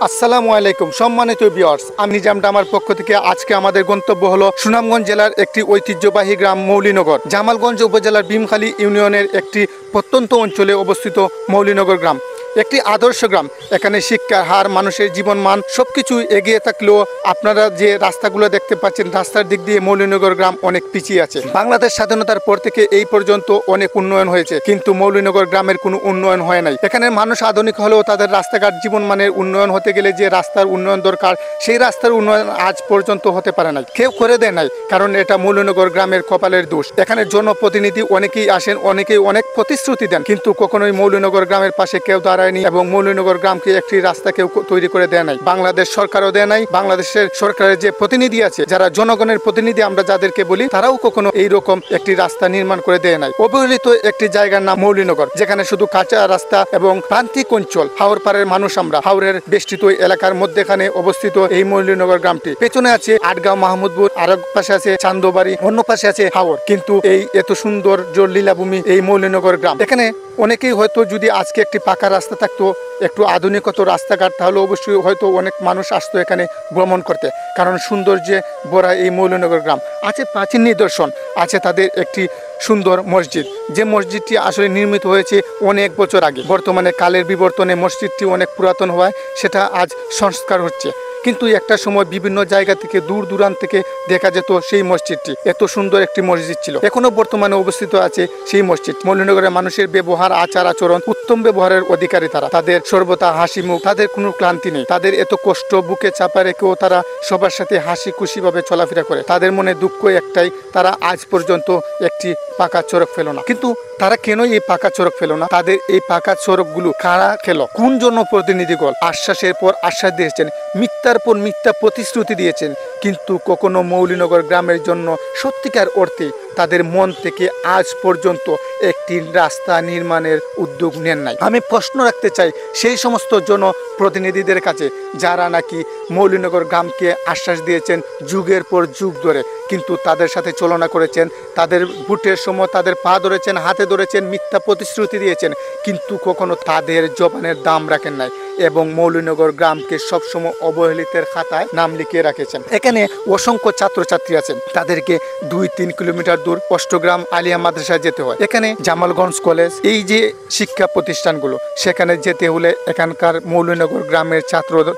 আসসালামু আলাইকুম সম্মানিত ভিউয়ার্স, আমি নিজাম ডামার পক্ষ থেকে আজকে আমাদের গন্তব্য হলো সুনামগঞ্জ জেলার একটি ঐতিহ্যবাহী গ্রাম মৌলিনগর। জামালগঞ্জ উপজেলার ভীমখালী ইউনিয়নের একটি প্রত্যন্ত অঞ্চলে অবস্থিত মৌলিনগর গ্রাম একটি আদর্শ গ্রাম। এখানে শিক্ষার হার, মানুষের জীবনমান সবকিছু এগিয়ে থাকলেও আপনারা যে রাস্তাগুলো দেখতে পাচ্ছেন, রাস্তার দিক দিয়ে মৌলিনগর গ্রাম অনেক পিছিয়ে আছে। বাংলাদেশ স্বাধীনতার পর থেকে এই পর্যন্ত অনেক উন্নয়ন হয়েছে, কিন্তু মৌলিনগর গ্রামের কোনো উন্নয়ন হয় নাই। এখানে মানুষ আধুনিক হলেও তাদের রাস্তাঘাট জীবনমানের উন্নয়ন হতে গেলে যে রাস্তার উন্নয়ন দরকার, সেই রাস্তার উন্নয়ন আজ পর্যন্ত হতে পারে নাই, কেউ করে দেয় নাই। কারণ এটা মৌলিনগর গ্রামের কপালের দোষ। এখানে জনপ্রতিনিধি অনেকেই আসেন, অনেকেই অনেক প্রতিশ্রুতি দেন, কিন্তু কখনোই মৌলিনগর গ্রামের পাশে কেউ দাঁড়ায়নি এবং মৌলিনগর গ্রামকে একটি রাস্তা কেউ তৈরি করে দেয় নাই। বাংলাদেশ সরকারও দেয় নাই। বাংলাদেশের সরকারের যে প্রতিনিধি আছে, যারা জনগণের প্রতিনিধি আমরা যাদেরকে বলি, তারাও কখনো এইরকম একটি রাস্তা নির্মাণ করে দেয় নাই। অবহেলিত একটি জায়গার নাম মৌলিনগর, যেখানে শুধু কাঁচা রাস্তা এবং প্রান্তিক অঞ্চল। হাওর পাড়ের মানুষ আমরা। হাওরের বেষ্টিত এলাকার মধ্যেখানে অবস্থিত এই মৌলিনগর গ্রামটি। পেছনে আছে আটগাঁও মাহমুদপুর, আর এক পাশে আছে চান্দবাড়ি, অন্য পাশে আছে হাওর। কিন্তু এই এত সুন্দর লীলাভূমি এই মৌলিনগর গ্রাম। এখানে অনেকেই হয়তো যদি আজকে একটি পাকা রাস্তা থাকতো, একটু আধুনিকত রাস্তাঘাট, তাহলে অবশ্যই হয়তো অনেক মানুষ আসতো এখানে ভ্রমণ করতে। কারণ সৌন্দর্যে ভরা এই মৌলিনগর গ্রাম। আছে প্রাচীন নিদর্শন, আছে তাদের একটি সুন্দর মসজিদ, যে মসজিদটি আসলে নির্মিত হয়েছে অনেক বছর আগে। বর্তমানে কালের বিবর্তনে মসজিদটি অনেক পুরাতন হওয়ায় সেটা আজ সংস্কার হচ্ছে। কিন্তু একটা সময় বিভিন্ন জায়গা থেকে, দূর দূরান্ত থেকে দেখা যেত সেই মসজিদটি। এত সুন্দর একটি মসজিদ ছিল। এখনো বর্তমানে অবস্থিত আছে সেই মসজিদ। মৌলিনগরের মানুষের ব্যবহার, আচার আচরণ, উত্তম ব্যবহারের অধিকারী তারা। তাদের সর্বদা হাসি মুখ, তাদের কোনো ক্লান্তি নেই। তাদের এত কষ্ট বুকে চাপা রেখেও তারা সবার সাথে হাসি খুশি ভাবে চলাফেরা করে। তাদের মনে দুঃখ একটাই, তারা আজ পর্যন্ত একটি পাকা সড়ক ফেলো না। কিন্তু তারা কেন এই পাকা সড়ক ফেলো না? তাদের এই পাকা সড়কগুলো কারা খেলো? কোন জনপ্রতিনিধিগণ আশ্বাসের পর আশ্বাস দিয়েছেন, মিথ্যার পর মিথ্যা প্রতিশ্রুতি দিয়েছেন, কিন্তু কখনো মৌলিনগর গ্রামের জন্য সত্যিকার অর্থে তাদের মন থেকে আজ পর্যন্ত একটি রাস্তা নির্মাণের উদ্যোগ নেন নাই। আমি প্রশ্ন রাখতে চাই সেই সমস্ত জনপ্রতিনিধিদের কাছে, যারা নাকি মৌলিনগর গ্রামকে আশ্বাস দিয়েছেন যুগের পর যুগ ধরে, কিন্তু তাদের সাথে তুলনা করেছেন, তাদের ভোটের সময় তাদের পা ধরেছেন, হাতে ধরেছেন, মিথ্যা প্রতিশ্রুতি দিয়েছেন, কিন্তু কখনো তাদের জবানের দাম রাখেন নাই এবং মৌলিনগর গ্রামকে সবসময় অবহেলিতের খাতায় নাম লিখিয়ে রাখেছেন। এখানে অসংখ্য ছাত্রছাত্রী আছেন, তাদেরকে 2-3 কিলোমিটার দূর অষ্টগ্রাম আলিয়া মাদ্রাসায় যেতে হয়। এখানে জামালগঞ্জ কলেজ, এই যে শিক্ষা প্রতিষ্ঠানগুলো, সেখানে যেতে হলে এখানকার মৌলিনগর গ্রামের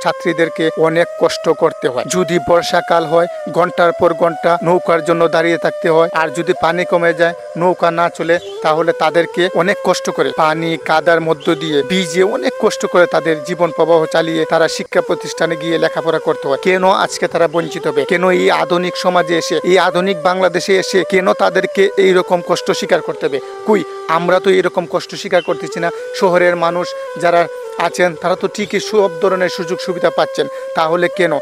ছাত্রীদেরকে অনেক কষ্ট করতে হয়। যদি বর্ষাকাল হয়, ঘন্টার পর ঘন্টা নৌকার জন্য দাঁড়িয়ে থাকতে হয়। আর যদি পানি কমে যায়, নৌকা না চলে, তাহলে তাদেরকে অনেক কষ্ট করে পানি কাদার মধ্য দিয়ে ভিজে অনেক কষ্ট করে তাদের জীবন প্রবাহ চালিয়ে তারা শিক্ষা প্রতিষ্ঠানে গিয়ে লেখাপড়া করতে হয়। কেন আজকে তারা বঞ্চিত হবে? কেন এই আধুনিক সমাজে এসে, এই আধুনিক বাংলাদেশে এসে কেন তাদেরকে এইরকম কষ্ট স্বীকার করতে হবে? কই, আমরা তো এরকম কষ্ট স্বীকার করতেছি না। শহরের মানুষ যারা আছেন তারা তো ঠিকই সব ধরনের সুযোগ সুবিধা পাচ্ছেন, তাহলে কেন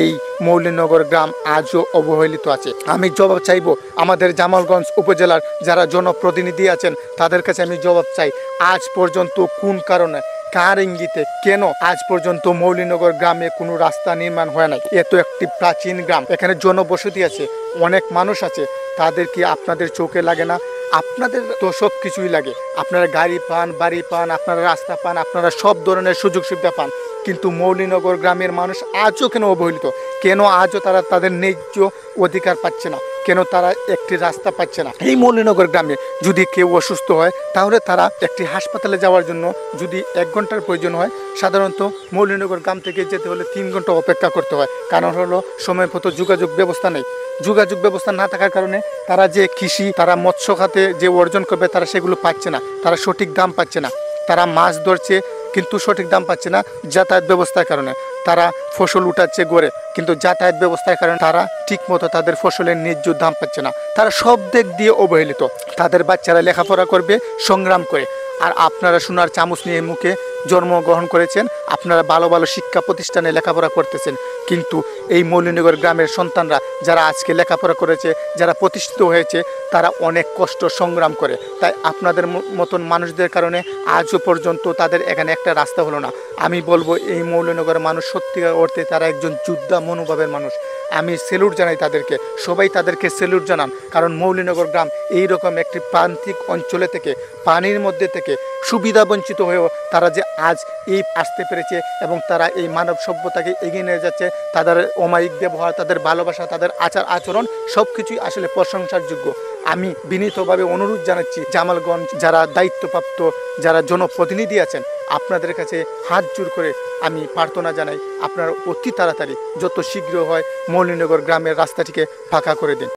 এই মৌলিনগর গ্রাম আজও অবহেলিত আছে? আমি জবাব চাইব আমাদের জামালগঞ্জ উপজেলার যারা জনপ্রতিনিধি আছেন, তাদের কাছে আমি জবাব চাই, আজ পর্যন্ত কোন কারণে, কার ইঙ্গিতে, কেন আজ পর্যন্ত মৌলিনগর গ্রামে কোনো রাস্তা নির্মাণ হয় নাই? এত একটি প্রাচীন গ্রাম, এখানে জনবসতি আছে, অনেক মানুষ আছে, তাদের কি আপনাদের চোখে লাগে না? আপনাদের তো সব কিছুই লাগে। আপনারা গাড়ি পান, বাড়ি পান, আপনারা রাস্তা পান, আপনারা সব ধরনের সুযোগ সুবিধা পান, কিন্তু মৌলিনগর গ্রামের মানুষ আজও কেন অবহেলিত? কেন আজও তারা তাদের ন্যায্য অধিকার পাচ্ছে না? কেন তারা একটি রাস্তা পাচ্ছে না? এই মৌলিনগর গ্রামে যদি কেউ অসুস্থ হয়, তাহলে তারা একটি হাসপাতালে যাওয়ার জন্য যদি 1 ঘন্টার প্রয়োজন হয়, সাধারণত মৌলিনগর গ্রাম থেকে যেতে হলে 3 ঘন্টা অপেক্ষা করতে হয়। কারণ হলো সময় মতো যোগাযোগ ব্যবস্থা নেই। যোগাযোগ ব্যবস্থা না থাকার কারণে তারা যে কৃষি, তারা মৎস্য খাতে যে অর্জন করবে, তারা সেগুলো পাচ্ছে না। তারা সঠিক দাম পাচ্ছে না। তারা মাছ ধরছে কিন্তু সঠিক দাম পাচ্ছে না যাতায়াত ব্যবস্থার কারণে। তারা ফসল উঠাচ্ছে গড়ে, কিন্তু যাতায়াত ব্যবস্থার কারণে তারা ঠিক মতো তাদের ফসলের ন্যায্য দাম পাচ্ছে না। তারা সব দিক দিয়ে অবহেলিত। তাদের বাচ্চারা লেখাপড়া করবে সংগ্রাম করে, আর আপনারা সোনার চামচ নিয়ে মুখে জন্মগ্রহণ করেছেন, আপনারা ভালো ভালো শিক্ষা প্রতিষ্ঠানে লেখাপড়া করতেছেন, কিন্তু এই মৌলিনগর গ্রামের সন্তানরা যারা আজকে লেখাপড়া করেছে, যারা প্রতিষ্ঠিত হয়েছে, তারা অনেক কষ্ট সংগ্রাম করে। তাই আপনাদের মতন মানুষদের কারণে আজও পর্যন্ত তাদের এখানে একটা রাস্তা হলো না। আমি বলবো এই মৌলিনগরের মানুষ সত্যিকার অর্থে তারা একজন যোদ্ধা মনোভাবের মানুষ। আমি সেলুট জানাই তাদেরকে, সবাই তাদেরকে সেলুট জানান। কারণ মৌলিনগর গ্রাম এইরকম একটি প্রান্তিক অঞ্চলে থেকে, পানির মধ্যে থেকে সুবিধা বঞ্চিত হয়েও তারা যে আজ এই আসতে পেরেছে এবং তারা এই মানব সভ্যতাকে এগিয়ে নিয়ে যাচ্ছে, তাদের অমায়িক ব্যবহার, তাদের ভালোবাসা, তাদের আচার আচরণ সব কিছুই আসলে প্রশংসার যোগ্য। আমি বিনীতভাবে অনুরোধ জানাচ্ছি জামালগঞ্জ যারা দায়িত্বপ্রাপ্ত, যারা জনপ্রতিনিধি আছেন, আপনাদের কাছে হাত জোর করে আমি প্রার্থনা জানাই, আপনারা অতি তাড়াতাড়ি যত শীঘ্র হয় মৌলভীনগর গ্রামের রাস্তাটিকে ফাঁকা করে দিন।